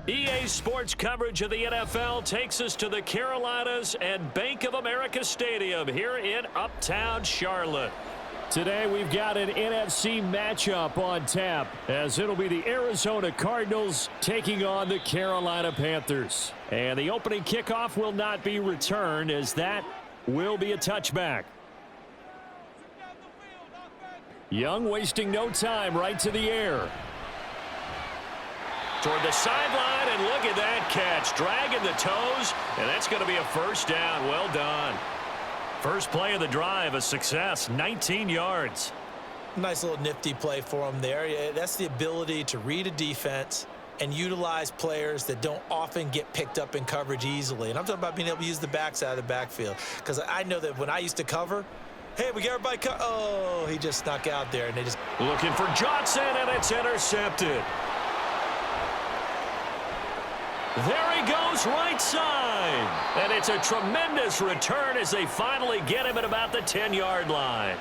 EA Sports coverage of the NFL takes us to the Carolinas and Bank of America Stadium here in Uptown Charlotte. Today we've got an NFC matchup on tap, as it'll be the Arizona Cardinals taking on the Carolina Panthers. And the opening kickoff will not be returned, as that will be a touchback. Young wasting no time, right to the air. Toward the sideline, and look at that catch. Dragging the toes, and that's going to be a first down. Well done. First play of the drive, a success, 19 yards. Nice little nifty play for him there. Yeah, that's the ability to read a defense and utilize players that don't often get picked up in coverage easily. And I'm talking about being able to use the backside of the backfield. Because I know that when I used to cover, hey, we got everybody oh, he just snuck out there, and they just... Looking for Johnson, and it's intercepted. There he goes, right side. And it's a tremendous return as they finally get him at about the 10-yard line.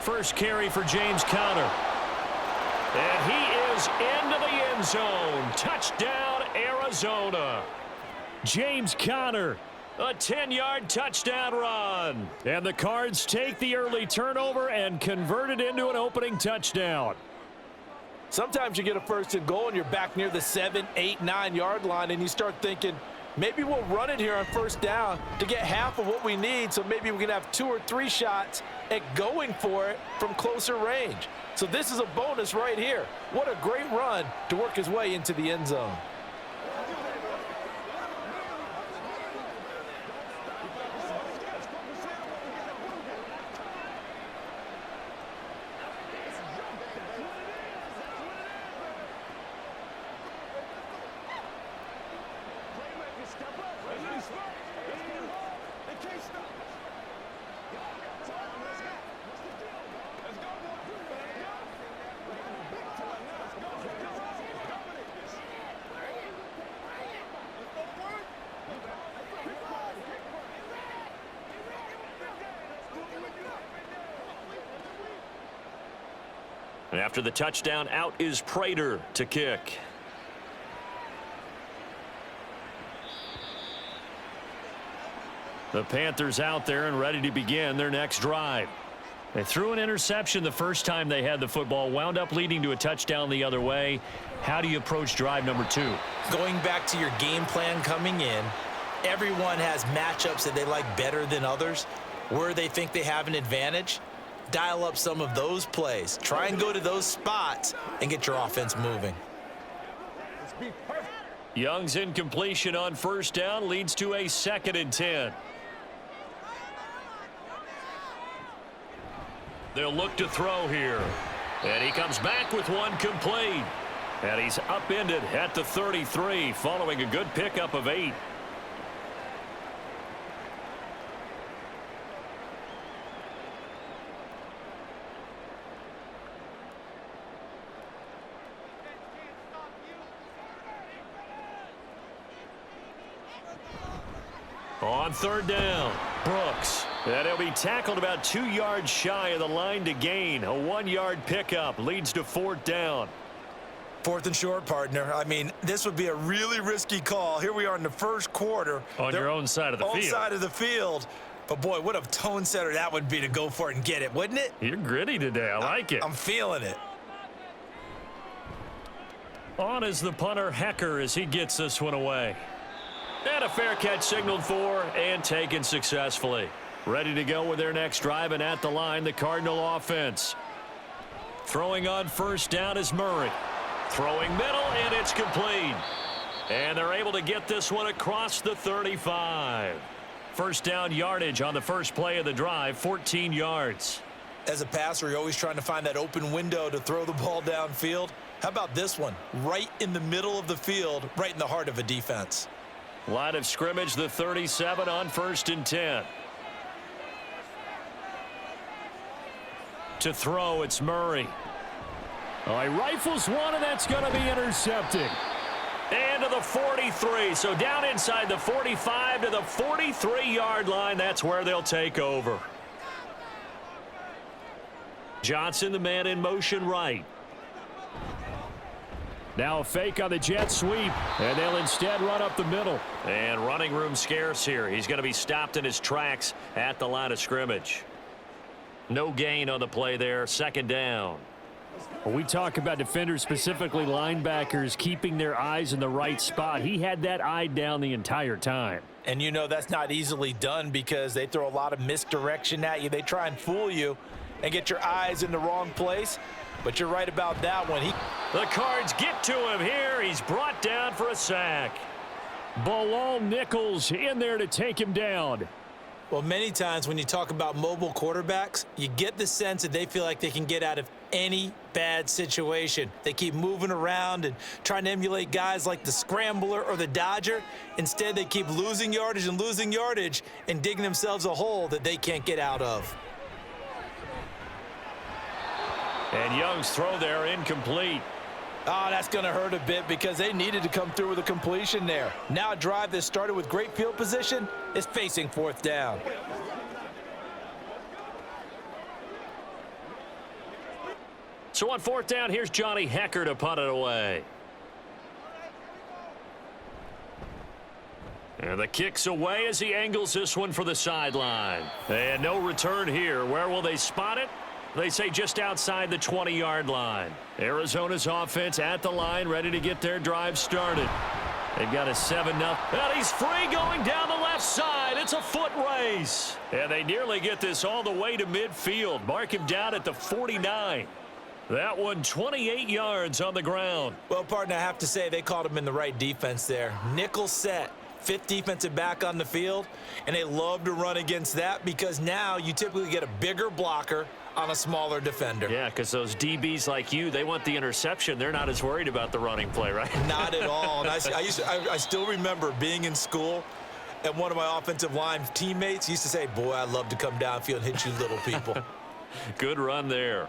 First carry for James Conner. And he is into the end zone. Touchdown, Arizona. James Conner, a 10-yard touchdown run. And the Cards take the early turnover and convert it into an opening touchdown. Sometimes you get a first and goal and you're back near the 7, 8, 9-yard line, and you start thinking, maybe we'll run it here on first down to get half of what we need, so maybe we can have 2 or 3 shots at going for it from closer range. So this is a bonus right here. What a great run to work his way into the end zone. And after the touchdown, out is Prater to kick. The Panthers out there and ready to begin their next drive. They threw an interception the first time they had the football, wound up leading to a touchdown the other way. How do you approach drive number 2? Going back to your game plan coming in, everyone has matchups that they like better than others. Where they think they have an advantage, dial up some of those plays. Try and go to those spots and get your offense moving. Young's incompletion on first down leads to a 2nd and 10. They'll look to throw here. And he comes back with one complete. And he's upended at the 33 following a good pickup of 8. On third down, Brooks. And he'll be tackled about 2 yards shy of the line to gain. A 1-yard pickup leads to 4th down. 4th and short, partner. I mean, this would be a really risky call. Here we are in the first quarter. On your own side of the field. Own side of the field. But, boy, what a tone setter that would be to go for it and get it, wouldn't it? You're gritty today. I like it. I'm feeling it. On is the punter, Hecker, as he gets this one away. And a fair catch signaled for and taken successfully. Ready to go with their next drive, and at the line, the Cardinal offense. Throwing on first down is Murray. Throwing middle, and it's complete. And they're able to get this one across the 35. First down yardage on the first play of the drive, 14 yards. As a passer, you're always trying to find that open window to throw the ball downfield. How about this one? Right in the middle of the field, right in the heart of a defense. Line of scrimmage, the 37 on 1st and 10. To throw, it's Murray. Oh, he rifles one, and that's going to be intercepted. And to the 43. So down inside the 45 to the 43-yard line. That's where they'll take over. Johnson, the man in motion right. Now a fake on the jet sweep, and they'll instead run up the middle. And running room scarce here. He's going to be stopped in his tracks at the line of scrimmage. No gain on the play there. Second down. When we talk about defenders, specifically linebackers, keeping their eyes in the right spot, he had that eye down the entire time. And you know that's not easily done because they throw a lot of misdirection at you. They try and fool you and get your eyes in the wrong place. But you're right about that one. The Cards get to him here. He's brought down for a sack. Bilal Nichols in there to take him down. Well, many times when you talk about mobile quarterbacks, you get the sense that they feel like they can get out of any bad situation. They keep moving around and trying to emulate guys like the Scrambler or the Dodger. Instead, they keep losing yardage and digging themselves a hole that they can't get out of. And Young's throw there incomplete. Oh, that's going to hurt a bit because they needed to come through with a completion there. Now a drive that started with great field position is facing fourth down. So on fourth down, here's Johnny Hekker to punt it away. And the kick's away as he angles this one for the sideline. And no return here. Where will they spot it? They say just outside the 20-yard line. Arizona's offense at the line, ready to get their drive started. They've got a 7-0. And he's free going down the left side. It's a foot race. And they nearly get this all the way to midfield. Mark him down at the 49. That one 28 yards on the ground. Well, partner, I have to say they called him in the right defense there. Nickel set. Fifth defensive back on the field, and they love to run against that because now you typically get a bigger blocker on a smaller defender. Yeah, because those DBs like you, they want the interception. They're not as worried about the running play, right? Not at all. And I still remember being in school, and one of my offensive line teammates used to say, boy, I'd love to come downfield and hit you little people. Good run there.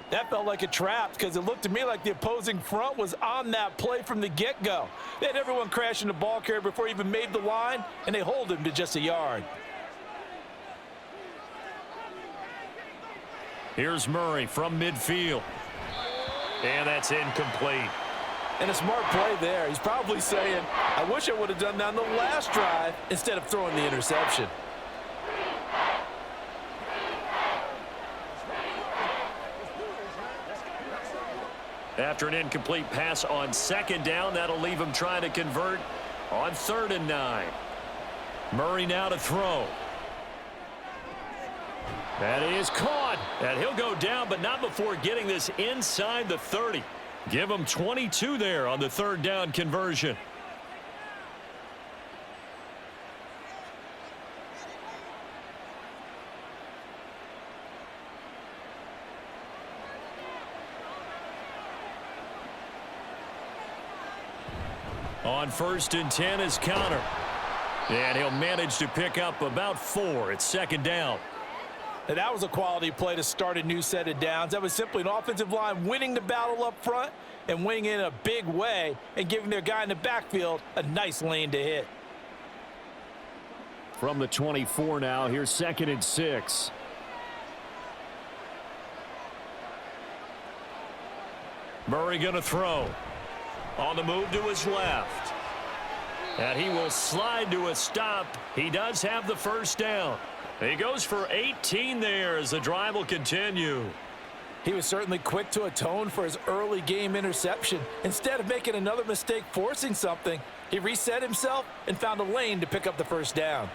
That felt like a trap because it looked to me like the opposing front was on that play from the get-go. They had everyone crashing the ball carrier before he even made the line, and they hold him to just a yard. Here's Murray from midfield. And that's incomplete. And a smart play there. He's probably saying, I wish I would have done that on the last drive instead of throwing the interception. After an incomplete pass on second down, that'll leave him trying to convert on 3rd and 9. Murray now to throw. That is caught. And he'll go down, but not before getting this inside the 30. Give him 22 there on the 3rd down conversion. On 1st and 10 is Connor. And he'll manage to pick up about 4. It's 2nd down. And that was a quality play to start a new set of downs. That was simply an offensive line winning the battle up front and winning in a big way and giving their guy in the backfield a nice lane to hit. From the 24 now, here's 2nd and 6. Murray going to throw. On the move to his left. And he will slide to a stop. He does have the 1st down. He goes for 18 there as the drive will continue. He was certainly quick to atone for his early game interception. Instead of making another mistake forcing something, he reset himself and found a lane to pick up the 1st down.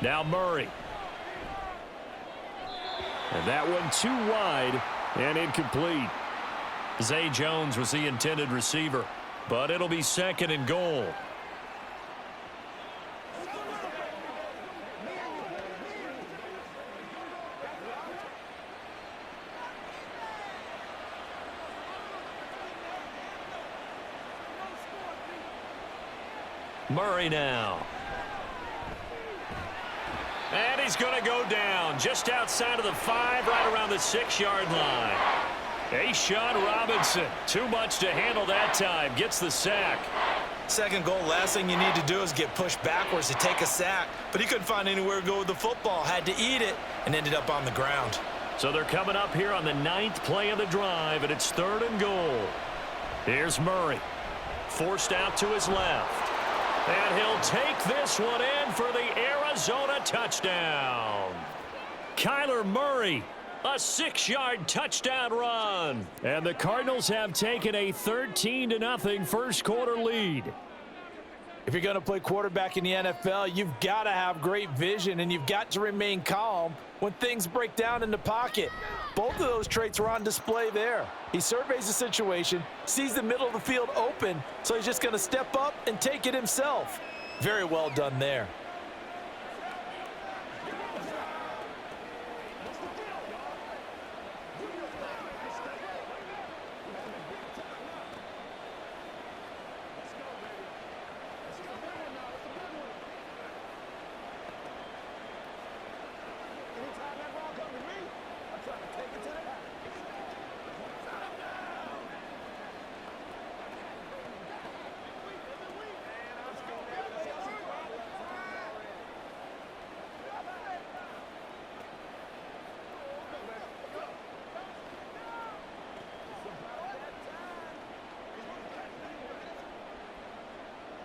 Now Murray. And that one too wide and incomplete. Zay Jones was the intended receiver, but it'll be 2nd and goal. Murray now. And he's going to go down just outside of the 5, right around the 6-yard line. A'Shawn Robinson, too much to handle that time, gets the sack. Second goal, last thing you need to do is get pushed backwards to take a sack. But he couldn't find anywhere to go with the football. Had to eat it and ended up on the ground. So they're coming up here on the 9th play of the drive, and it's 3rd and goal. Here's Murray. Forced out to his left. And he'll take this one in for the Arizona touchdown. Kyler Murray, a 6-yard touchdown run. And the Cardinals have taken a 13-0 first quarter lead. If you're going to play quarterback in the NFL, you've got to have great vision, and you've got to remain calm when things break down in the pocket. Both of those traits are on display there. He surveys the situation, sees the middle of the field open, so he's just going to step up and take it himself. Very well done there.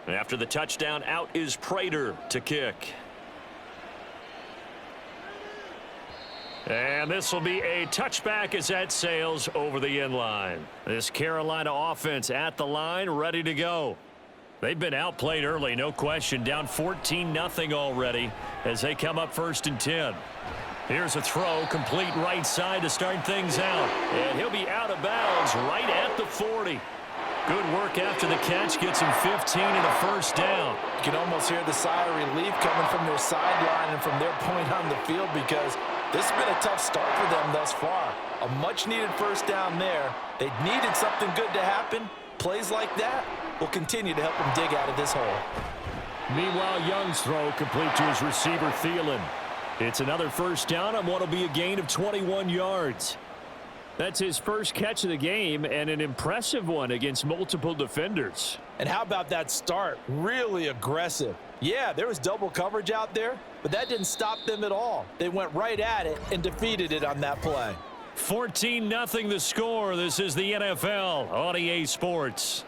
After the touchdown, out is Prater to kick. And this will be a touchback as that sails over the end line. This Carolina offense at the line, ready to go. They've been outplayed early, no question. Down 14-0 already as they come up 1st and 10. Here's a throw, complete right side to start things out. And he'll be out of bounds right at the 40. Good work after the catch, gets him 15 and a first down. You can almost hear the sigh of relief coming from their sideline and from their point on the field, because this has been a tough start for them thus far. A much-needed first down there. They needed something good to happen. Plays like that will continue to help them dig out of this hole. Meanwhile, Young's throw complete to his receiver, Thielen. It's another first down on what will be a gain of 21 yards. That's his first catch of the game, and an impressive one against multiple defenders. And how about that start? Really aggressive. Yeah, there was double coverage out there, but that didn't stop them at all. They went right at it and defeated it on that play. 14-0 the score. This is the NFL on EA Sports.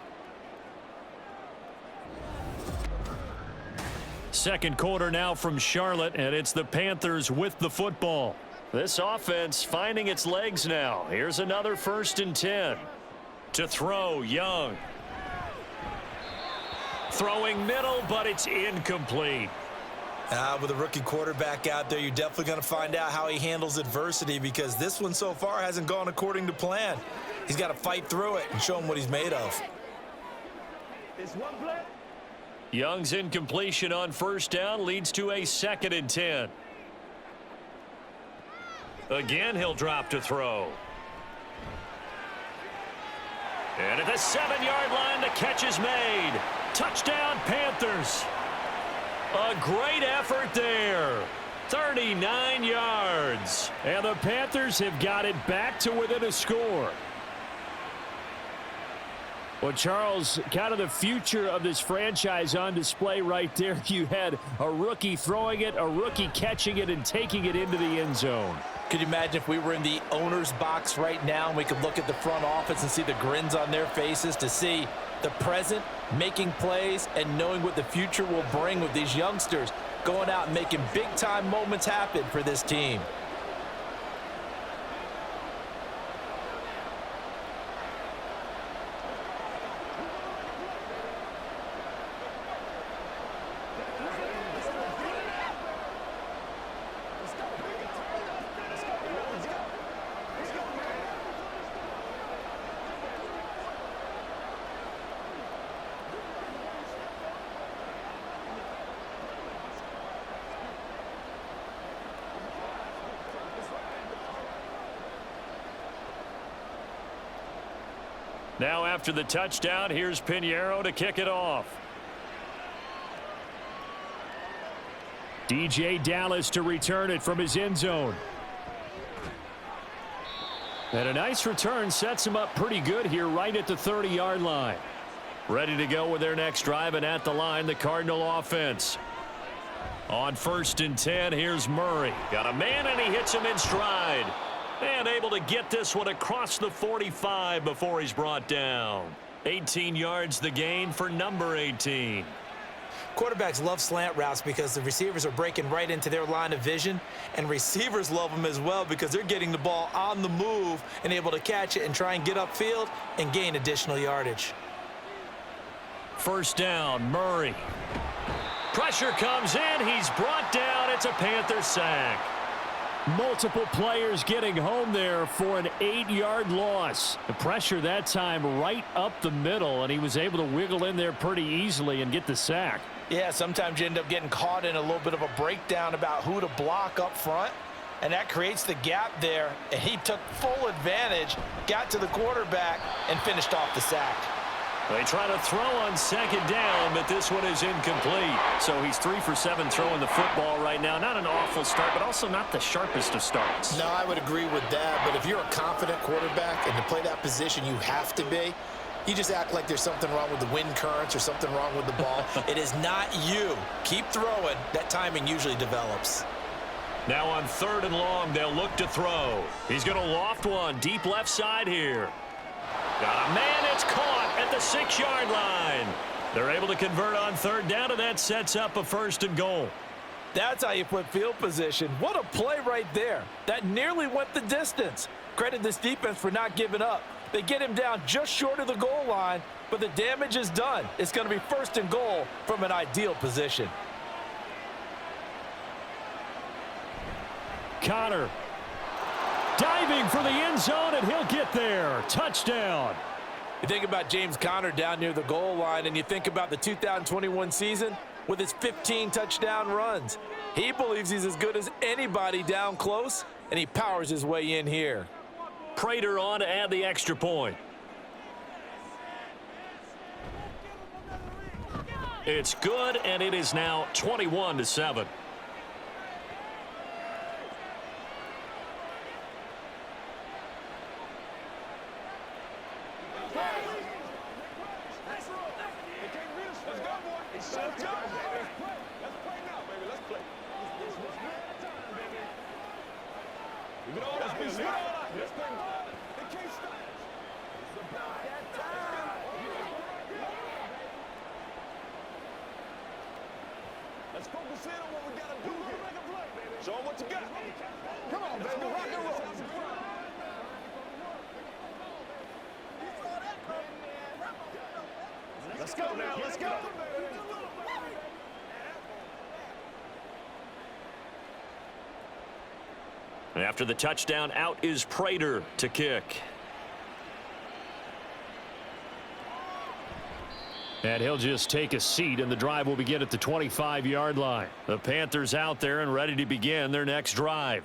Second quarter now from Charlotte, and it's the Panthers with the football. This offense finding its legs now. Here's another 1st and 10. To throw, Young. Throwing middle, but it's incomplete. With a rookie quarterback out there, you're definitely going to find out how he handles adversity, because this one so far hasn't gone according to plan. He's got to fight through it and show him what he's made of. Young's incompletion on 1st down leads to a 2nd and 10. Again, he'll drop to throw. And at the 7-yard line, the catch is made. Touchdown, Panthers. A great effort there. 39 yards. And the Panthers have got it back to within a score. Well, Charles, kind of the future of this franchise on display right there. You had a rookie throwing it, a rookie catching it, and taking it into the end zone. Could you imagine if we were in the owner's box right now and we could look at the front office and see the grins on their faces, to see the present making plays and knowing what the future will bring with these youngsters going out and making big-time moments happen for this team. Now after the touchdown, here's Pinheiro to kick it off. DJ Dallas to return it from his end zone. And a nice return sets him up pretty good here right at the 30-yard line. Ready to go with their next drive, and at the line, the Cardinal offense. On 1st and 10, here's Murray. Got a man, and he hits him in stride. And able to get this one across the 45 before he's brought down. 18 yards the gain for number 18. Quarterbacks love slant routes because the receivers are breaking right into their line of vision, and receivers love them as well because they're getting the ball on the move and able to catch it and try and get upfield and gain additional yardage. 1st down, Murray. Pressure comes in. He's brought down. It's a Panther sack. Multiple players getting home there for an 8-yard loss. The pressure that time right up the middle, and he was able to wiggle in there pretty easily and get the sack. Yeah, sometimes you end up getting caught in a little bit of a breakdown about who to block up front, and that creates the gap there, and he took full advantage, got to the quarterback, and finished off the sack. They try to throw on 2nd down, but this one is incomplete. So he's 3 for 7 throwing the football right now. Not an awful start, but also not the sharpest of starts. No, I would agree with that, but if you're a confident quarterback and to play that position you have to be, you just act like there's something wrong with the wind currents or something wrong with the ball. It is not you. Keep throwing. That timing usually develops. Now on 3rd and long, they'll look to throw. He's going to loft one deep left side here. Got a man. It's caught at the 6-yard line. They're able to convert on 3rd down, and that sets up a 1st and goal. That's how you put field position. What a play right there. That nearly went the distance. Credit this defense for not giving up. They get him down just short of the goal line, but the damage is done. It's going to be 1st and goal from an ideal position. Connor diving for the end zone, and he'll get there. Touchdown. You think about James Conner down near the goal line, and you think about the 2021 season with his 15 touchdown runs. He believes he's as good as anybody down close, and he powers his way in here. Prater on to add the extra point. It's good, and it is now 21-7. Let's focus in on what we got to do here. Show them what you got. Come on, baby. Rock and roll. Let's go now. Let's go. After the touchdown, out is Prater to kick. And he'll just take a seat, and the drive will begin at the 25-yard line. The Panthers out there and ready to begin their next drive.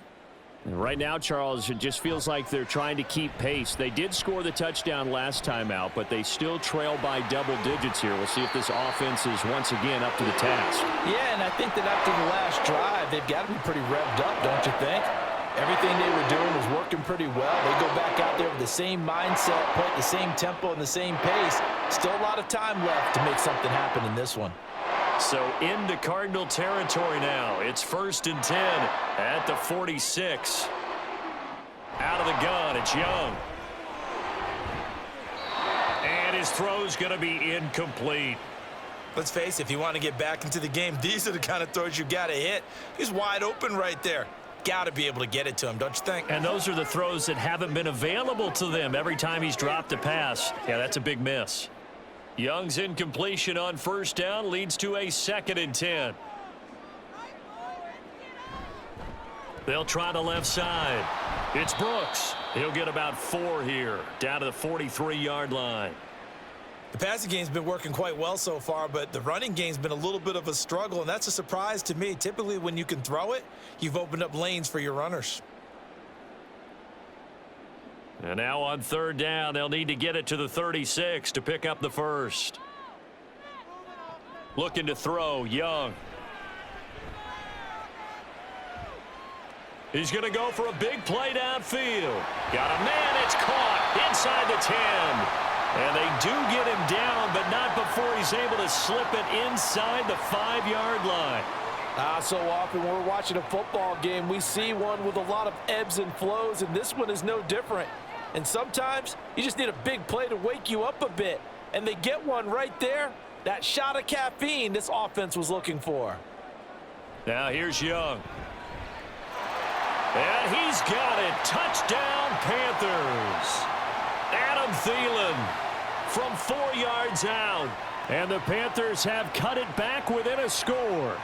And right now, Charles, it just feels like they're trying to keep pace. They did score the touchdown last time out, but they still trail by double digits here. We'll see if this offense is once again up to the task. Yeah, and I think that after the last drive, they've got to be pretty revved up, don't you think? Everything they were doing was working pretty well. They go back out there with the same mindset, play at the same tempo and the same pace. Still a lot of time left to make something happen in this one. So into Cardinal territory now. It's 1st and 10 at the 46. Out of the gun, it's Young. And his throw's going to be incomplete. Let's face it, if you want to get back into the game, these are the kind of throws you got to hit. He's wide open right there. Got to be able to get it to him, don't you think? And those are the throws that haven't been available to them every time he's dropped a pass. Yeah, that's a big miss. Young's incompletion on 1st down leads to a 2nd and 10. They'll try the left side. It's Brooks. He'll get about 4 here, down to the 43-yard line. The passing game's been working quite well so far, but the running game's been a little bit of a struggle, and that's a surprise to me. Typically, when you can throw it, you've opened up lanes for your runners. And now on 3rd down, they'll need to get it to the 36 to pick up the first. Looking to throw, Young. He's going to go for a big play downfield. Got a man, it's caught inside the 10. And they do get him down, but not before he's able to slip it inside the 5-yard line. So often when we're watching a football game, we see one with a lot of ebbs and flows, and this one is no different. And sometimes you just need a big play to wake you up a bit. And they get one right there. That shot of caffeine this offense was looking for. Now here's Young. And he's got it. Touchdown, Panthers. Adam Thielen from 4 yards out. And the Panthers have cut it back within a score.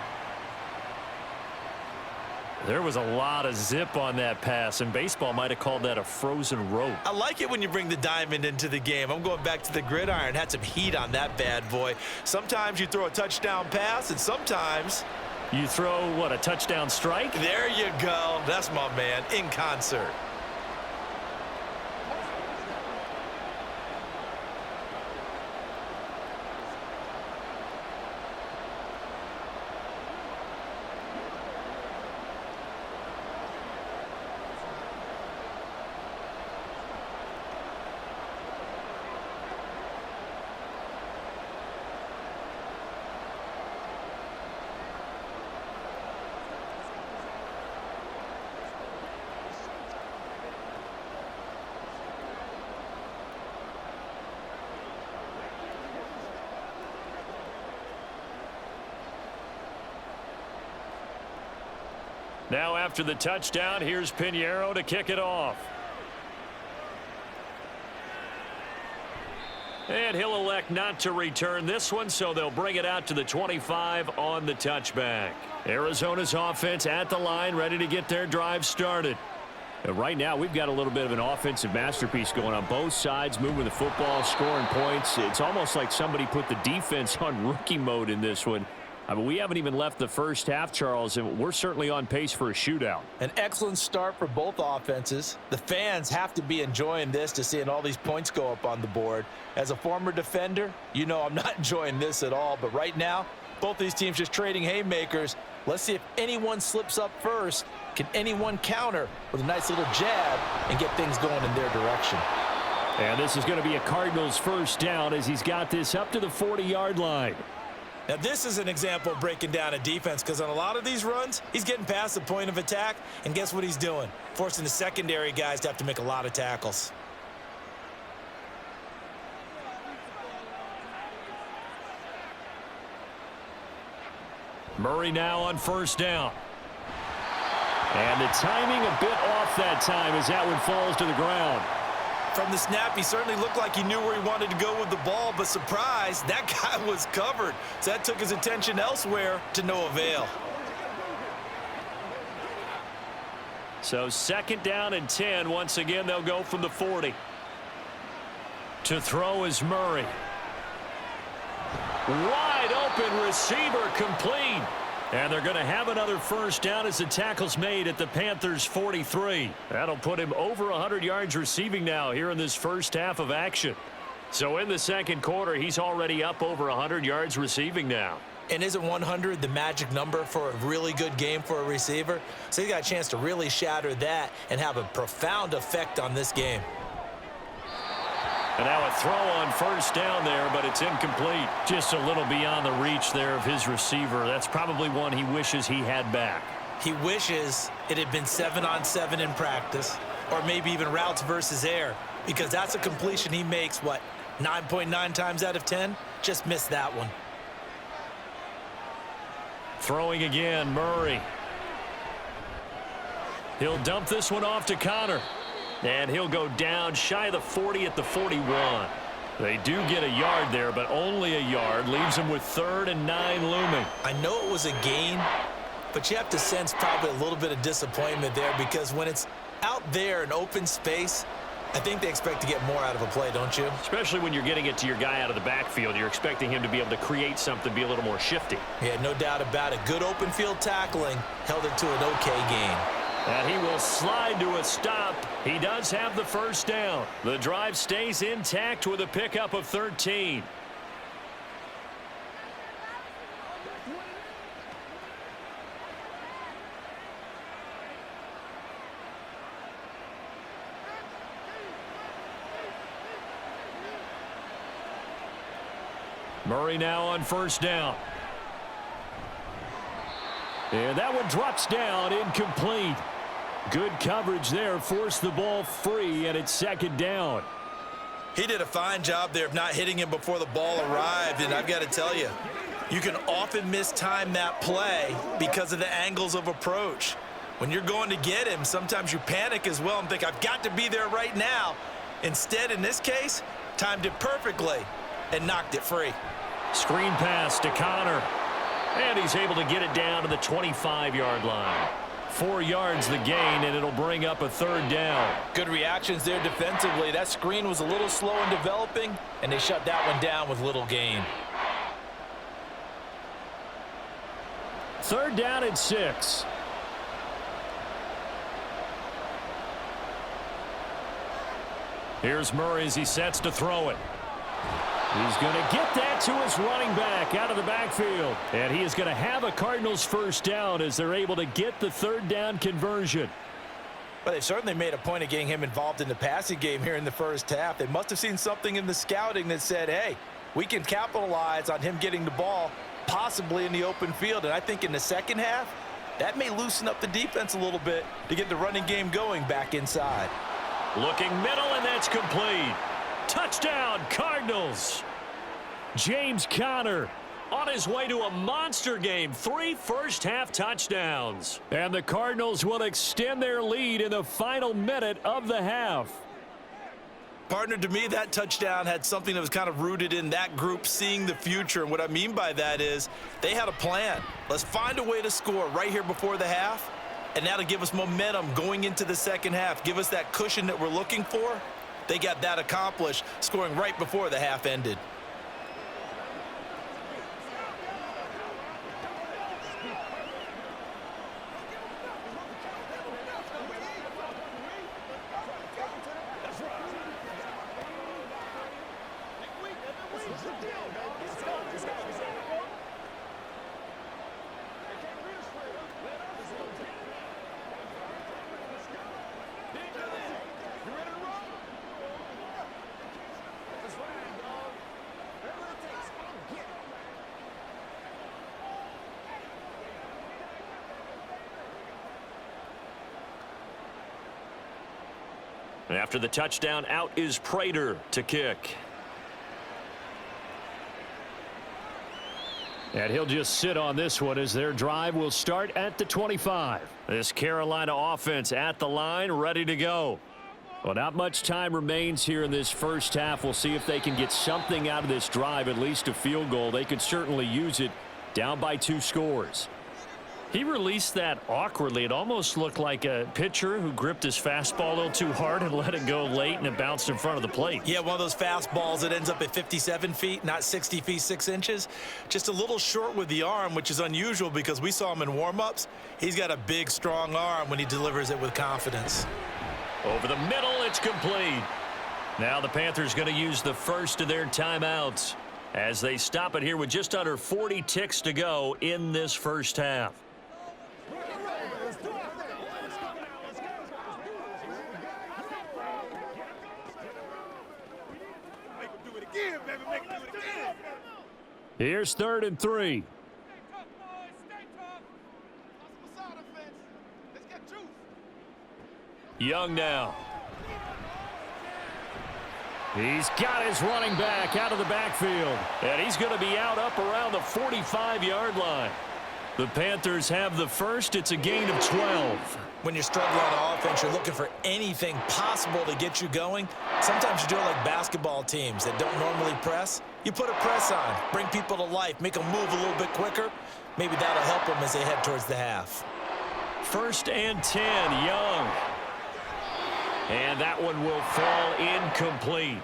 There was a lot of zip on that pass, and baseball might have called that a frozen rope. I like it when you bring the diamond into the game. I'm going back to the gridiron. Had some heat on that bad boy. Sometimes you throw a touchdown pass, and sometimes you throw, what, a touchdown strike? There you go. That's my man, in concert. Now after the touchdown, here's Pinheiro to kick it off. And he'll elect not to return this one, so they'll bring it out to the 25 on the touchback. Arizona's offense at the line, ready to get their drive started. And right now, we've got a little bit of an offensive masterpiece going on both sides, moving the football, scoring points. It's almost like somebody put the defense on rookie mode in this one. I mean, we haven't even left the first half, Charles, and we're certainly on pace for a shootout. An excellent start for both offenses. The fans have to be enjoying this to seeing all these points go up on the board. As a former defender, you know I'm not enjoying this at all. But right now, both these teams just trading haymakers. Let's see if anyone slips up first. Can anyone counter with a nice little jab and get things going in their direction? And this is going to be a Cardinals first down as he's got this up to the 40-yard line. Now, this is an example of breaking down a defense because on a lot of these runs, he's getting past the point of attack, and guess what he's doing? Forcing the secondary guys to have to make a lot of tackles. Murray now on first down. And the timing a bit off that time as that one falls to the ground. From the snap, he certainly looked like he knew where he wanted to go with the ball, but surprise, that guy was covered. So that took his attention elsewhere to no avail. So second down and 10. Once again, they'll go from the 40. To throw is Murray. Wide open receiver complete. And they're going to have another first down as the tackle's made at the Panthers' 43. That'll put him over 100 yards receiving now here in this first half of action. So in the second quarter, he's already up over 100 yards receiving now. And isn't 100 the magic number for a really good game for a receiver? So he got a chance to really shatter that and have a profound effect on this game. And now a throw on first down there, but it's incomplete. Just a little beyond the reach there of his receiver. That's probably one he wishes he had back. He wishes it had been 7-on-7 in practice, or maybe even routes versus air, because that's a completion he makes, what, 9.9 times out of 10? Just missed that one. Throwing again, Murray. He'll dump this one off to Connor. And he'll go down shy of the 40 at the 41. They do get a yard there, but only a yard. Leaves them with 3rd and 9 looming. I know it was a gain, but you have to sense probably a little bit of disappointment there because when it's out there in open space, I think they expect to get more out of a play, don't you? Especially when you're getting it to your guy out of the backfield. You're expecting him to be able to create something, be a little more shifty. Yeah, no doubt about it. Good open field tackling held it to an okay gain. And he will slide to a stop. He does have the first down. The drive stays intact with a pickup of 13. Murray now on first down. And that one drops down, incomplete. Good coverage there, forced the ball free, and it's second down. He did a fine job there of not hitting him before the ball arrived, and I've got to tell you, you can often mistime that play because of the angles of approach. When you're going to get him, sometimes you panic as well and think, I've got to be there right now. Instead, in this case, timed it perfectly and knocked it free. Screen pass to Connor. And he's able to get it down to the 25-yard line. 4 yards the gain, and it'll bring up a third down. Good reactions there defensively. That screen was a little slow in developing, and they shut that one down with little gain. Third down and 6. Here's Murray as he sets to throw it. He's going to get that to his running back out of the backfield. And he is going to have a Cardinals first down as they're able to get the third down conversion. But they've certainly made a point of getting him involved in the passing game here in the first half. They must have seen something in the scouting that said, hey, we can capitalize on him getting the ball possibly in the open field. And I think in the second half, that may loosen up the defense a little bit to get the running game going back inside. Looking middle, and that's complete. Touchdown, Cardinals. James Conner on his way to a monster game. 3 first-half touchdowns. And the Cardinals will extend their lead in the final minute of the half. Partner, to me, that touchdown had something that was kind of rooted in that group seeing the future. And what I mean by that is they had a plan. Let's find a way to score right here before the half. And that'll give us momentum going into the second half. Give us that cushion that we're looking for. They got that accomplished, scoring right before the half ended. After the touchdown, out is Prater to kick. And he'll just sit on this one as their drive will start at the 25. This Carolina offense at the line, ready to go. Well, not much time remains here in this first half. We'll see if they can get something out of this drive, at least a field goal. They could certainly use it, down by 2 scores. He released that awkwardly. It almost looked like a pitcher who gripped his fastball a little too hard and let it go late, and it bounced in front of the plate. Yeah, one of those fastballs that ends up at 57 feet, not 60 feet 6 inches. Just a little short with the arm, which is unusual because we saw him in warm-ups. He's got a big, strong arm when he delivers it with confidence. Over the middle, it's complete. Now the Panthers going to use the first of their timeouts as they stop it here with just under 40 ticks to go in this first half. Here's 3rd and 3. Young now. He's got his running back out of the backfield. And he's going to be out up around the 45-yard line. The Panthers have the first. It's a gain of 12. When you're struggling on offense, you're looking for anything possible to get you going. Sometimes you do it like basketball teams that don't normally press. You put a press on, bring people to life, make them move a little bit quicker. Maybe that'll help them as they head towards the half. 1st and 10, Young. And that one will fall incomplete.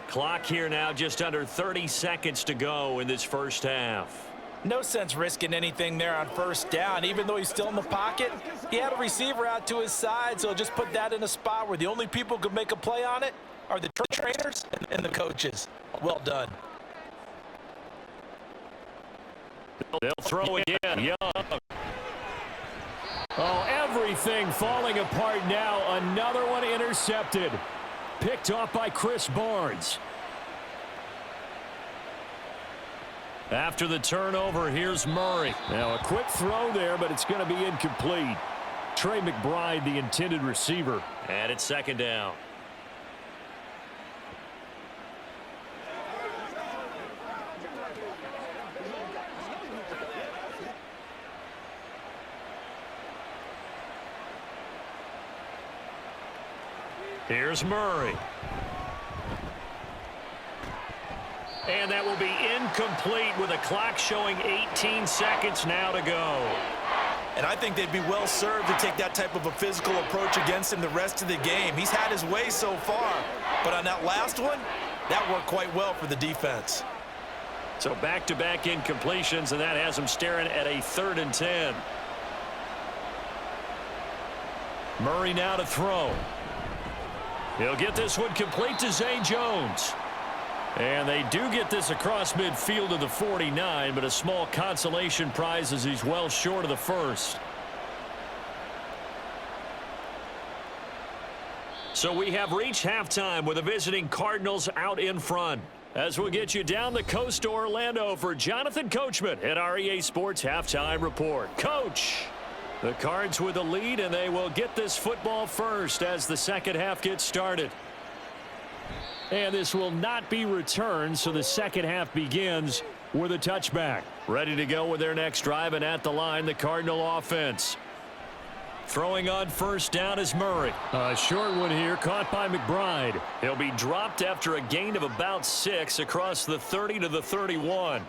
Clock here now, just under 30 seconds to go in this first half. No sense risking anything there on first down. Even though he's still in the pocket, he had a receiver out to his side, so just put that in a spot where the only people who can make a play on it are the trainers and the coaches. Well done. They'll throw again. Young. Oh, everything falling apart now. Another one intercepted. Picked off by Chris Barnes. After the turnover, here's Murray. Now a quick throw there, but it's going to be incomplete. Trey McBride, the intended receiver. And it's second down. Here's Murray. And that will be incomplete with a clock showing 18 seconds now to go. And I think they'd be well served to take that type of a physical approach against him the rest of the game. He's had his way so far, but on that last one, that worked quite well for the defense. So back-to-back incompletions, and that has him staring at a 3rd and 10. Murray now to throw. He'll get this one complete to Zay Jones. And they do get this across midfield to the 49, but a small consolation prize as he's well short of the first. So we have reached halftime with the visiting Cardinals out in front. As we'll get you down the coast to Orlando for Jonathan Coachman at our EA Sports Halftime Report. Coach, the Cards with the lead, and they will get this football first as the second half gets started. And this will not be returned, so the second half begins with a touchback. Ready to go with their next drive, and at the line, the Cardinal offense. Throwing on first down is Murray. A short one here, caught by McBride. He'll be dropped after a gain of about 6 across the 30 to the 31.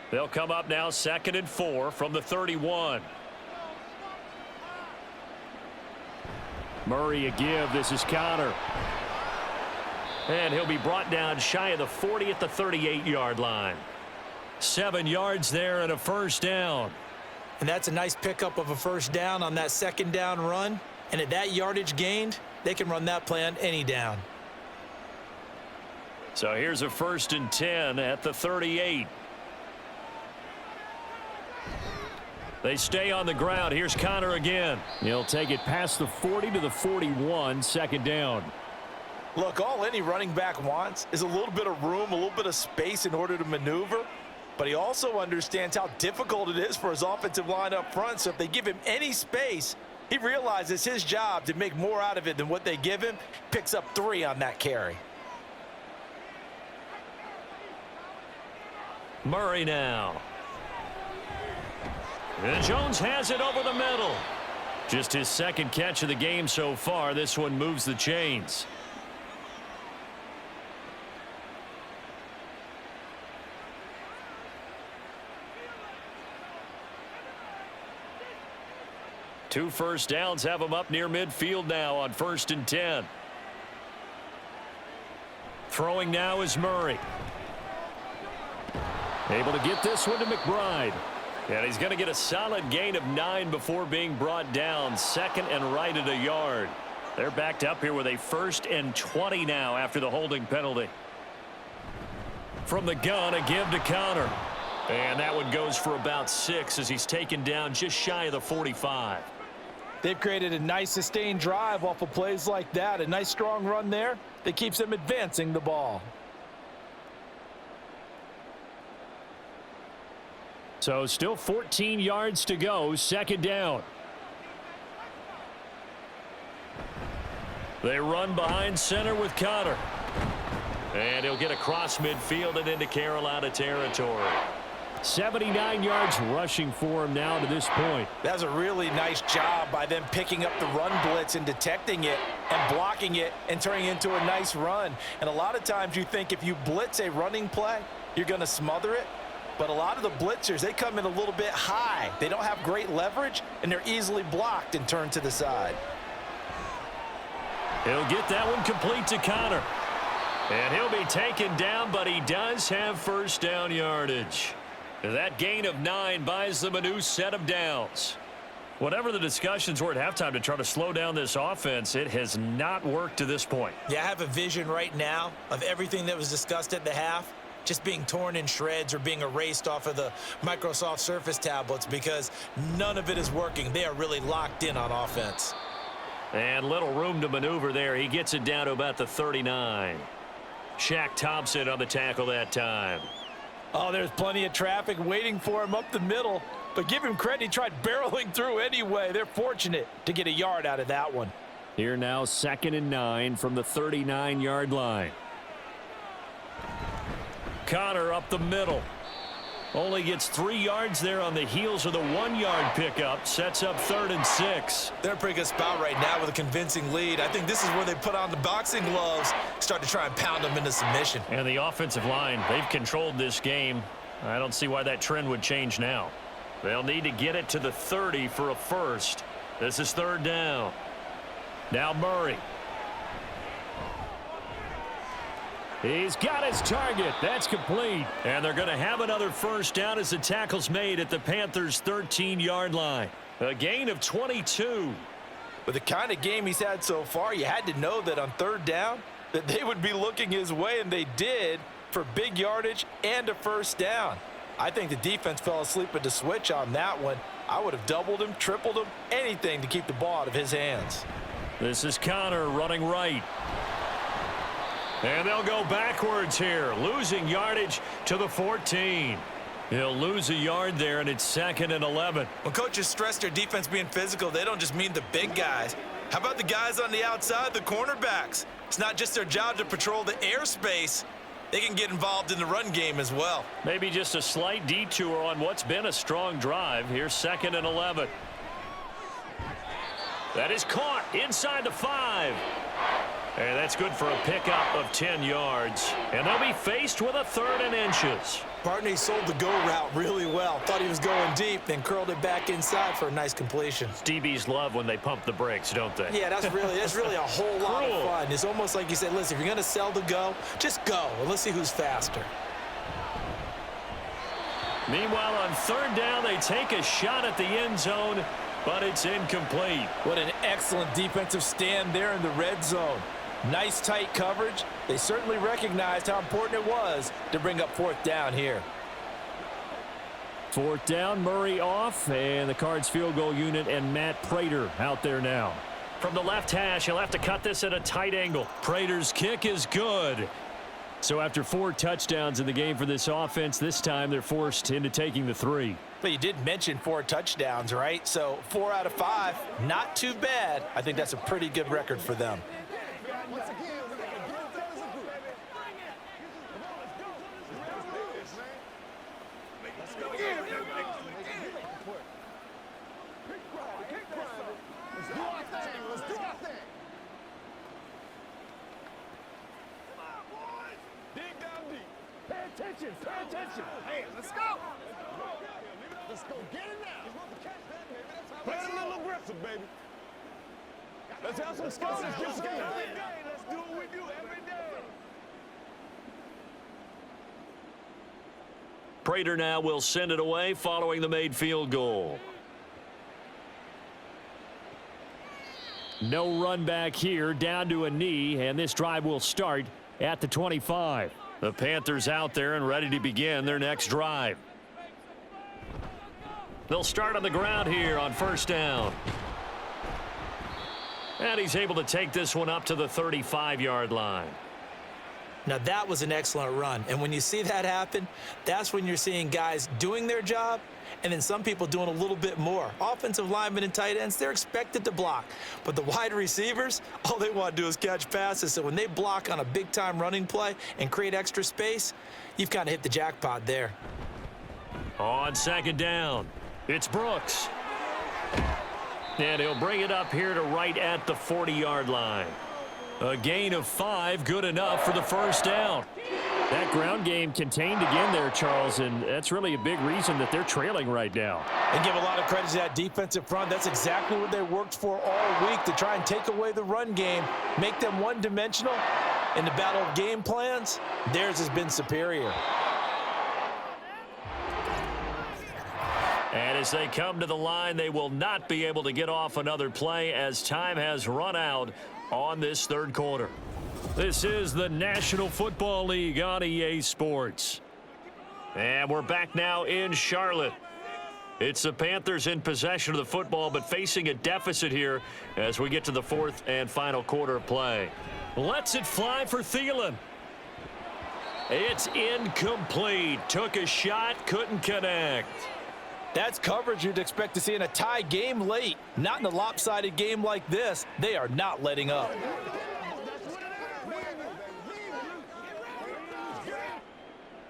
They'll come up now 2nd and 4 from the 31. Murray a give. This is Connor. And he'll be brought down shy of the 40 at the 38-yard line. 7 yards there and a first down. And that's a nice pickup of a first down on that second down run. And at that yardage gained, they can run that play on any down. So here's a 1st and 10 at the 38. They stay on the ground. Here's Connor again. He'll take it past the 40 to the 41, second down. Look, all any running back wants is a little bit of room, a little bit of space in order to maneuver. But he also understands how difficult it is for his offensive line up front. So if they give him any space, he realizes his job to make more out of it than what they give him. Picks up 3 on that carry. Murray now. And Jones has it over the middle. Just his second catch of the game so far. This one moves the chains. Two first downs have him up near midfield now on 1st and 10. Throwing now is Murray. Able to get this one to McBride. And he's going to get a solid gain of 9 before being brought down. 2nd and right at a yard. They're backed up here with a 1st and 20 now after the holding penalty. From the gun, a give to Connor. And that one goes for about 6 as he's taken down just shy of the 45. They've created a nice sustained drive off of plays like that. A nice strong run there that keeps them advancing the ball. So still 14 yards to go, second down. They run behind center with Connor. And he'll get across midfield and into Carolina territory. 79 yards rushing for him now to this point. That was a really nice job by them picking up the run blitz and detecting it and blocking it and turning it into a nice run. And a lot of times you think if you blitz a running play, you're going to smother it. But a lot of the blitzers, they come in a little bit high. They don't have great leverage, and they're easily blocked and turned to the side. He'll get that one complete to Connor. And he'll be taken down, but he does have first down yardage. That gain of 9 buys them a new set of downs. Whatever the discussions were at halftime to try to slow down this offense, it has not worked to this point. Yeah, I have a vision right now of everything that was discussed at the half just being torn in shreds or being erased off of the Microsoft Surface tablets because none of it is working. They are really locked in on offense. And little room to maneuver there. He gets it down to about the 39. Shaq Thompson on the tackle that time. Oh, there's plenty of traffic waiting for him up the middle. But give him credit, he tried barreling through anyway. They're fortunate to get a yard out of that one. Here now, 2nd and 9 from the 39-yard line. Connor up the middle. Only gets 3 yards there on the heels of the 1-yard pickup. Sets up 3rd and 6. They're in a pretty good spot right now with a convincing lead. I think this is where they put on the boxing gloves, start to try and pound them into submission. And the offensive line, they've controlled this game. I don't see why that trend would change now. They'll need to get it to the 30 for a first. This is 3rd down. Now Murray. He's got his target. That's complete. And they're going to have another first down as the tackle's made at the Panthers' 13-yard line. A gain of 22. With the kind of game he's had so far, you had to know that on 3rd down that they would be looking his way, and they did, for big yardage and a first down. I think the defense fell asleep at the switch on that one. I would have doubled him, tripled him, anything to keep the ball out of his hands. This is Connor running right. And they'll go backwards here, losing yardage to the 14. He'll lose a yard there, and it's 2nd and 11. When coaches stress their defense being physical, they don't just mean the big guys. How about the guys on the outside, the cornerbacks? It's not just their job to patrol the airspace. They can get involved in the run game as well. Maybe just a slight detour on what's been a strong drive. Here's 2nd and 11. That is caught inside the 5. And that's good for a pickup of 10 yards. And they'll be faced with a 3rd and inches. Partner sold the go route really well. Thought he was going deep, then curled it back inside for a nice completion. DBs love when they pump the brakes, don't they? Yeah, that's really a whole lot of fun. It's almost like you said, listen, if you're going to sell the go, just go, and let's see who's faster. Meanwhile, on 3rd down, they take a shot at the end zone, but it's incomplete. What an excellent defensive stand there in the red zone. Nice tight coverage. They certainly recognized how important it was to bring up 4th down here. 4th down, Murray off, and the Cards field goal unit and Matt Prater out there now. From the left hash, he'll have to cut this at a tight angle. Prater's kick is good. So after 4 touchdowns in the game for this offense, this time they're forced into taking the 3. But you did mention 4 touchdowns, right? So 4 out of 5, not too bad. I think that's a pretty good record for them. Pay attention. Hey, let's go. Let's go. Get it now. Play a little aggressive, baby. Let's have some fun. Let's get some every day. Let's do what we do every day. Prater now will send it away following the made field goal. No run back here, down to a knee, and this drive will start at the 25. The Panthers out there and ready to begin their next drive. They'll start on the ground here on 1st down. And he's able to take this one up to the 35-yard line. Now that was an excellent run, and when you see that happen, that's when you're seeing guys doing their job and then some people doing a little bit more. Offensive linemen and tight ends, they're expected to block, but the wide receivers, all they want to do is catch passes. So when they block on a big-time running play and create extra space, you've kind of hit the jackpot there. On 2nd down, it's Brooks. And he'll bring it up here to right at the 40-yard line. A gain of 5, good enough for the 1st down. That ground game contained again there, Charles, and that's really a big reason that they're trailing right now. And give a lot of credit to that defensive front. That's exactly what they worked for all week, to try and take away the run game, make them one-dimensional. In the battle of game plans, theirs has been superior. And as they come to the line, they will not be able to get off another play as time has run out on this 3rd quarter. This is the National Football League on EA Sports. And we're back now in Charlotte. It's the Panthers in possession of the football, but facing a deficit here as we get to the fourth and final quarter of play. Lets it fly for Thielen. It's incomplete. Took a shot, couldn't connect. That's coverage you'd expect to see in a tie game late. Not in a lopsided game like this. They are not letting up.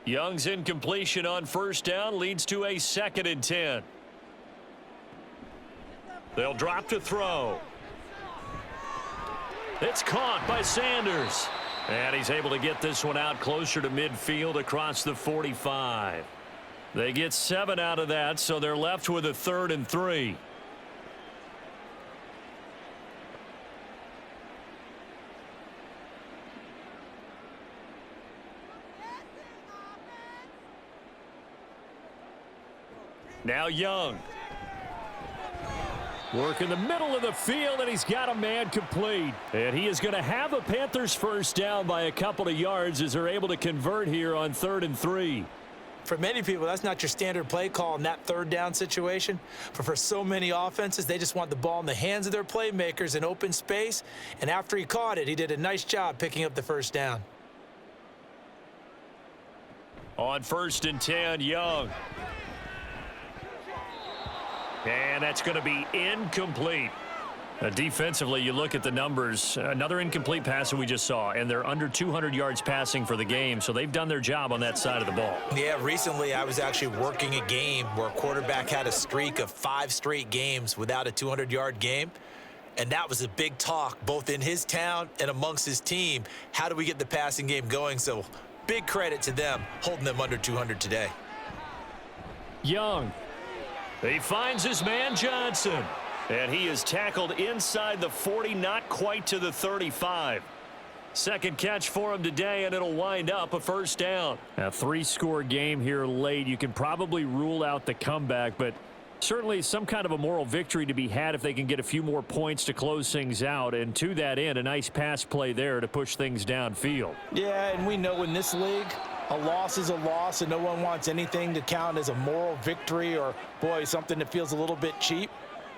Young's incompletion on first down leads to a 2nd and 10. They'll drop to throw. It's caught by Sanders. And he's able to get this one out closer to midfield across the 45. They get 7 out of that, so they're left with a 3rd and 3. Now Young. Work in the middle of the field, and he's got a man complete. And he is going to have a Panthers first down by a couple of yards as they're able to convert here on 3rd and 3. For many people, that's not your standard play call in that 3rd down situation. But for so many offenses, they just want the ball in the hands of their playmakers in open space. And after he caught it, he did a nice job picking up the first down. On 1st and 10, Young. And that's going to be incomplete. Defensively, you look at the numbers. Another incomplete pass that we just saw, and they're under 200 yards passing for the game, so they've done their job on that side of the ball. Yeah, recently I was actually working a game where a quarterback had a streak of 5 straight games without a 200-yard game, and that was a big talk both in his town and amongst his team. How do we get the passing game going? So big credit to them holding them under 200 today. Young. He finds his man Johnson. And he is tackled inside the 40, not quite to the 35. Second catch for him today, and it'll wind up a first down. A 3-score game here late. You can probably rule out the comeback, but certainly some kind of a moral victory to be had if they can get a few more points to close things out. And to that end, a nice pass play there to push things downfield. Yeah, and we know in this league, a loss is a loss, and no one wants anything to count as a moral victory or, boy, something that feels a little bit cheap.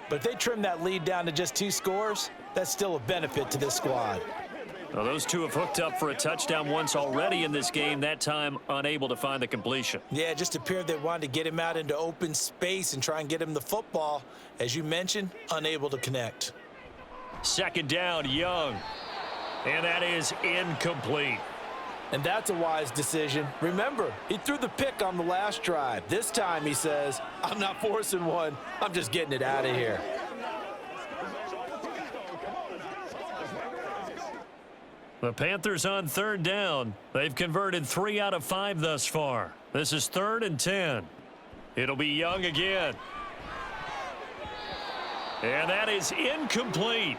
But if they trim that lead down to just 2 scores, that's still a benefit to this squad. Well, those two have hooked up for a touchdown once already in this game, that time unable to find the completion. Yeah, it just appeared they wanted to get him out into open space and try and get him the football. As you mentioned, unable to connect. 2nd down, Young. And that is incomplete. And that's a wise decision. Remember, he threw the pick on the last drive. This time he says, I'm not forcing one. I'm just getting it out of here. The Panthers on 3rd down. They've converted 3 out of 5 thus far. This is 3rd and 10. It'll be Young again. And that is incomplete.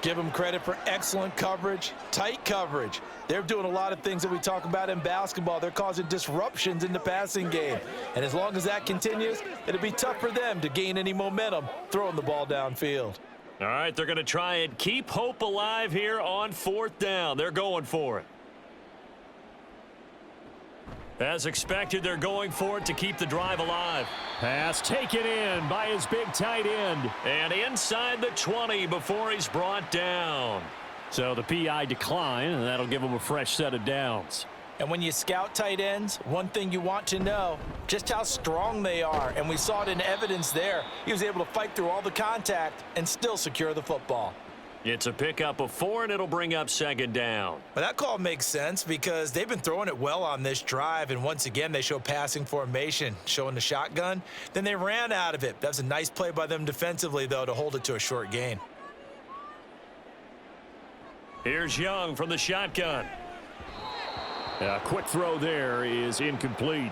Give them credit for excellent coverage, tight coverage. They're doing a lot of things that we talk about in basketball. They're causing disruptions in the passing game. And as long as that continues, it'll be tough for them to gain any momentum throwing the ball downfield. All right, they're going to try and keep hope alive here on 4th down. They're going for it. As expected, they're going for it to keep the drive alive. Pass taken in by his big tight end. And inside the 20 before he's brought down. So the PI decline, and that'll give him a fresh set of downs. And when you scout tight ends, one thing you want to know, just how strong they are. And we saw it in evidence there. He was able to fight through all the contact and still secure the football. It's a pickup of 4, and it'll bring up 2nd down. But that call makes sense because they've been throwing it well on this drive, and once again they show passing formation, showing the shotgun. Then they ran out of it. That was a nice play by them defensively, though, to hold it to a short gain. Here's Young from the shotgun. A quick throw there is incomplete.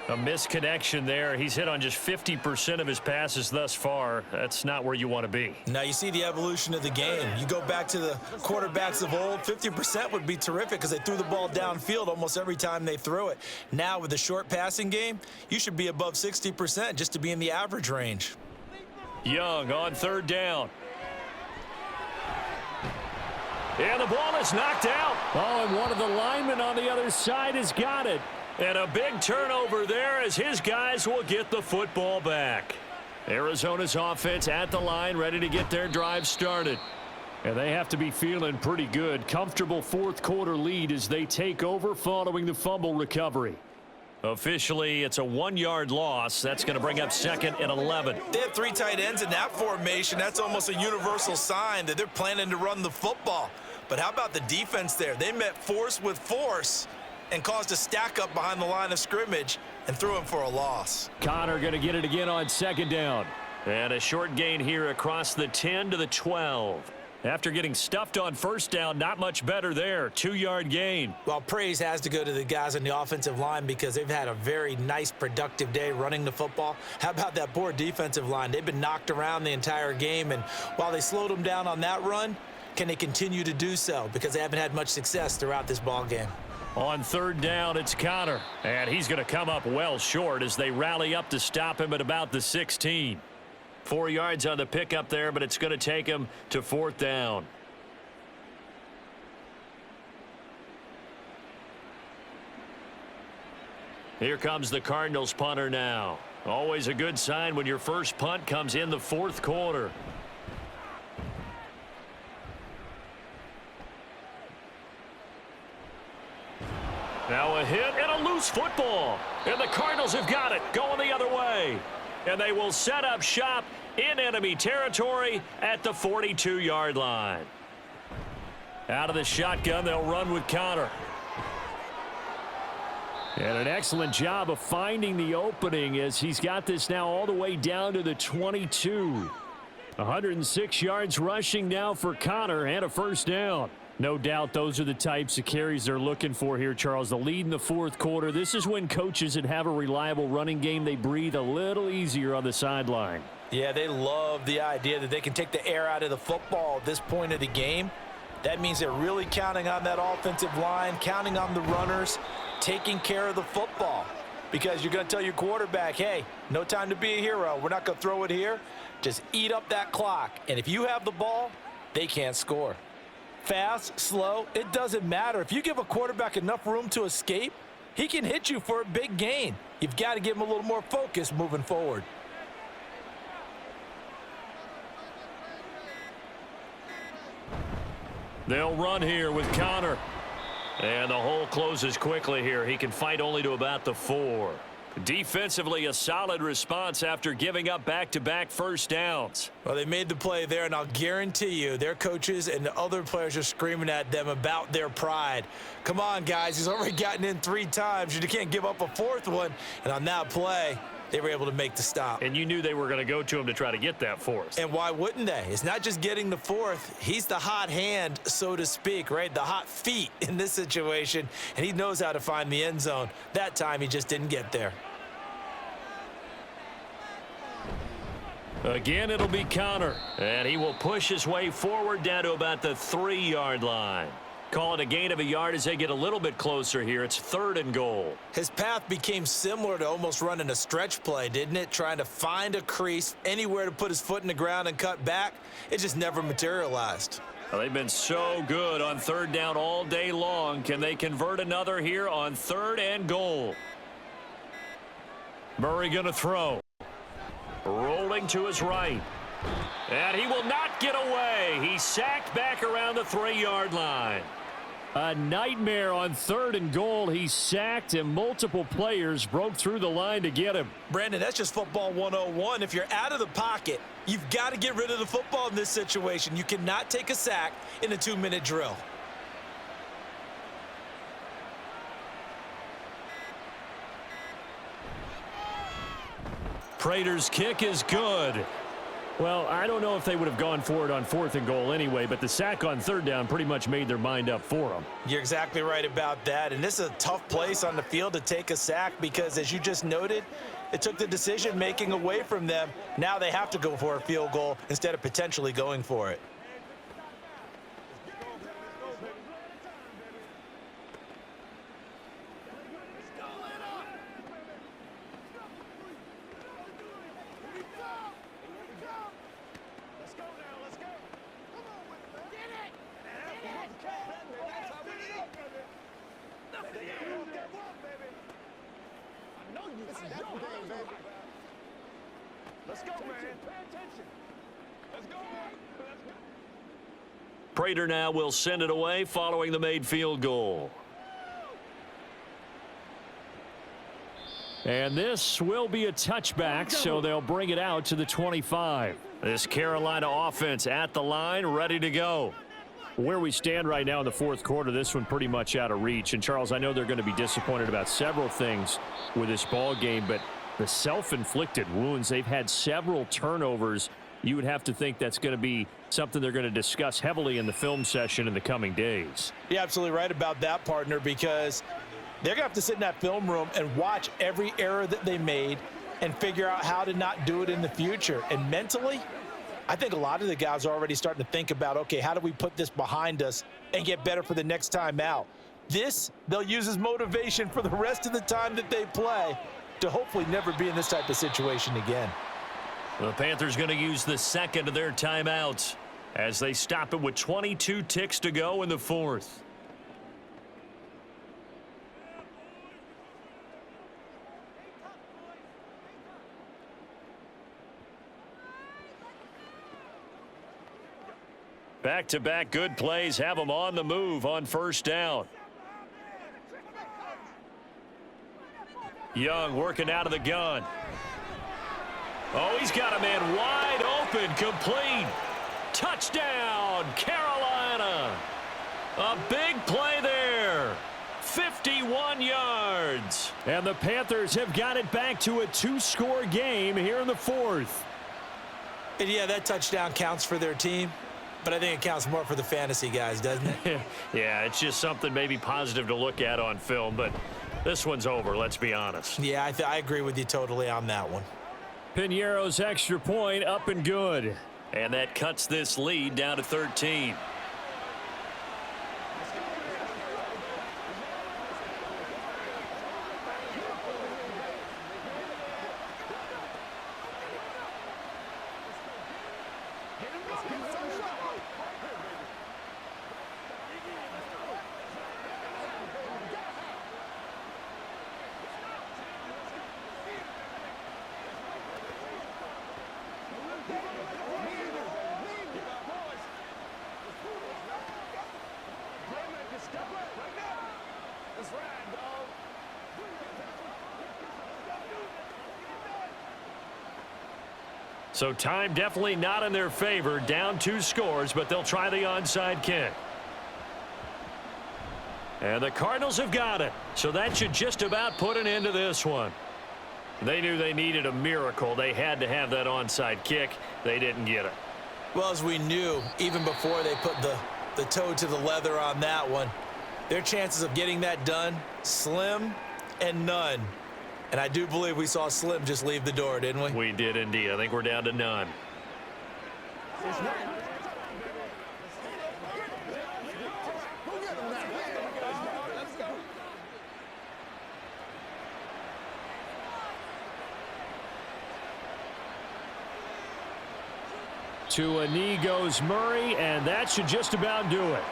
A misconnection there. He's hit on just 50% of his passes thus far. That's not where you want to be. Now you see the evolution of the game. You go back to the quarterbacks of old, 50% would be terrific because they threw the ball downfield almost every time they threw it. Now with the short passing game, you should be above 60% just to be in the average range. Young on 3rd down. And the ball is knocked out. Oh, and one of the linemen on the other side has got it. And a big turnover there as his guys will get the football back. Arizona's offense at the line, ready to get their drive started. And they have to be feeling pretty good. Comfortable fourth quarter lead as they take over following the fumble recovery. Officially, it's a 1-yard loss. That's going to bring up second and 11. They have 3 tight ends in that formation. That's almost a universal sign that they're planning to run the football. But how about the defense there? They met force with force and caused a stack up behind the line of scrimmage and threw him for a loss. Connor going to get it again on second down. And a short gain here across the 10 to the 12. After getting stuffed on first down, not much better there. 2-yard gain. Well, praise has to go to the guys on the offensive line because they've had a very nice, productive day running the football. How about that poor defensive line? They've been knocked around the entire game, and while they slowed them down on that run, can they continue to do so? Because they haven't had much success throughout this ball game. On third down, it's Connor. And he's going to come up well short as they rally up to stop him at about the 16. 4 yards on the pickup there, but it's going to take him to fourth down. Here comes the Cardinals punter now. Always a good sign when your first punt comes in the fourth quarter. Now a hit and a loose football. And the Cardinals have got it, going the other way. And they will set up shop in enemy territory at the 42-yard line. Out of the shotgun, they'll run with Connor. And an excellent job of finding the opening as he's got this now all the way down to the 22. 106 yards rushing now for Connor and a first down. No doubt those are the types of carries they're looking for here, Charles. The lead in the fourth quarter. This is when coaches that have a reliable running game, they breathe a little easier on the sideline. Yeah, they love the idea that they can take the air out of the football at this point of the game. That means they're really counting on that offensive line, counting on the runners, taking care of the football. Because you're going to tell your quarterback, hey, no time to be a hero. We're not going to throw it here. Just eat up that clock. And if you have the ball, they can't score. Fast, slow, it doesn't matter. If you give a quarterback enough room to escape, he can hit you for a big gain. You've got to give him a little more focus moving forward. They'll run here with Connor. And the hole closes quickly here. He can fight only to about the 4. Defensively, a solid response after giving up back-to-back first downs. Well, they made the play there, and I'll guarantee you their coaches and the other players are screaming at them about their pride. Come on, guys. He's already gotten in 3 times. You can't give up a 4th one. And on that play, they were able to make the stop. And you knew they were going to go to him to try to get that 4th. And why wouldn't they? It's not just getting the 4th. He's the hot hand, so to speak, right? The hot feet in this situation, and he knows how to find the end zone. That time, he just didn't get there. Again, it'll be Connor, and he will push his way forward down to about the 3-yard line. Call it a gain of a yard as they get a little bit closer here. It's 3rd and goal. His path became similar to almost running a stretch play, didn't it? Trying to find a crease, anywhere to put his foot in the ground and cut back. It just never materialized. Well, they've been so good on 3rd down all day long. Can they convert another here on 3rd and goal? Murray going to throw. Rolling to his right. And he will not get away. He's sacked back around the 3-yard line. A nightmare on 3rd and goal. He's sacked, and multiple players broke through the line to get him. Brandon, that's just football 101. If you're out of the pocket, you've got to get rid of the football in this situation. You cannot take a sack in a 2-minute drill. Prater's kick is good. Well, I don't know if they would have gone for it on 4th and goal anyway, but the sack on 3rd down pretty much made their mind up for them. You're exactly right about that, and this is a tough place on the field to take a sack because, as you just noted, it took the decision-making away from them. Now they have to go for a field goal instead of potentially going for it. Let's go, man. Pay attention. Let's go, man. Let's go. Prater now will send it away following the made field goal. And this will be a touchback, so they'll bring it out to the 25. This Carolina offense at the line, ready to go. Where we stand right now in the fourth quarter, this one pretty much out of reach. And, Charles, I know they're going to be disappointed about several things with this ball game, but the self-inflicted wounds, they've had several turnovers. You would have to think that's going to be something they're going to discuss heavily in the film session in the coming days. You're absolutely right about that, partner, because they're going to have to sit in that film room and watch every error that they made and figure out how to not do it in the future. And mentally, I think a lot of the guys are already starting to think about, okay, how do we put this behind us and get better for the next time out? This, they'll use as motivation for the rest of the time that they play to hopefully never be in this type of situation again. The Panthers going to use the second of their timeouts as they stop it with 22 ticks to go in the fourth. Back-to-back good plays have them on the move on first down. Young working out of the gun. Oh, he's got a man wide open, complete. Touchdown, Carolina. A big play there. 51 yards. And the Panthers have got it back to a two-score game here in the fourth. And yeah, that touchdown counts for their team, but I think it counts more for the fantasy guys, doesn't it? Yeah, it's just something maybe positive to look at on film, but this one's over, let's be honest. Yeah, I agree with you totally on that one. Piñeiro's extra point up and good. And that cuts this lead down to 13. So time definitely not in their favor. Down 2 scores, but they'll try the onside kick. And the Cardinals have got it. So that should just about put an end to this one. They knew they needed a miracle. They had to have that onside kick. They didn't get it. Well, as we knew, even before they put the toe to the leather on that one, their chances of getting that done, slim and none. And I do believe we saw Slim just leave the door, didn't we? We did indeed. I think we're down to none. To a knee goes Murray, and that should just about do it.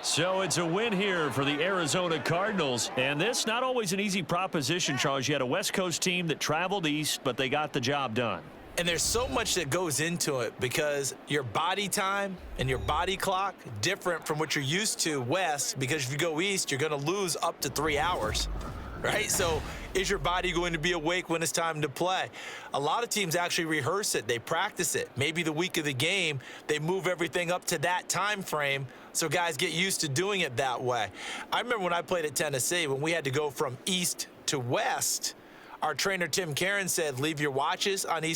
So it's a win here for the Arizona Cardinals. And this not always an easy proposition, Charles. You had a West Coast team that traveled east, but they got the job done. And there's so much that goes into it because your body time and your body clock different from what you're used to west, because if you go east, you're going to lose up to 3 hours, right? So is your body going to be awake when it's time to play? A lot of teams actually rehearse it. They practice it. Maybe the week of the game, they move everything up to that time frame so guys get used to doing it that way. I remember when I played at Tennessee, when we had to go from east to west, our trainer Tim Caron said, leave your watches on East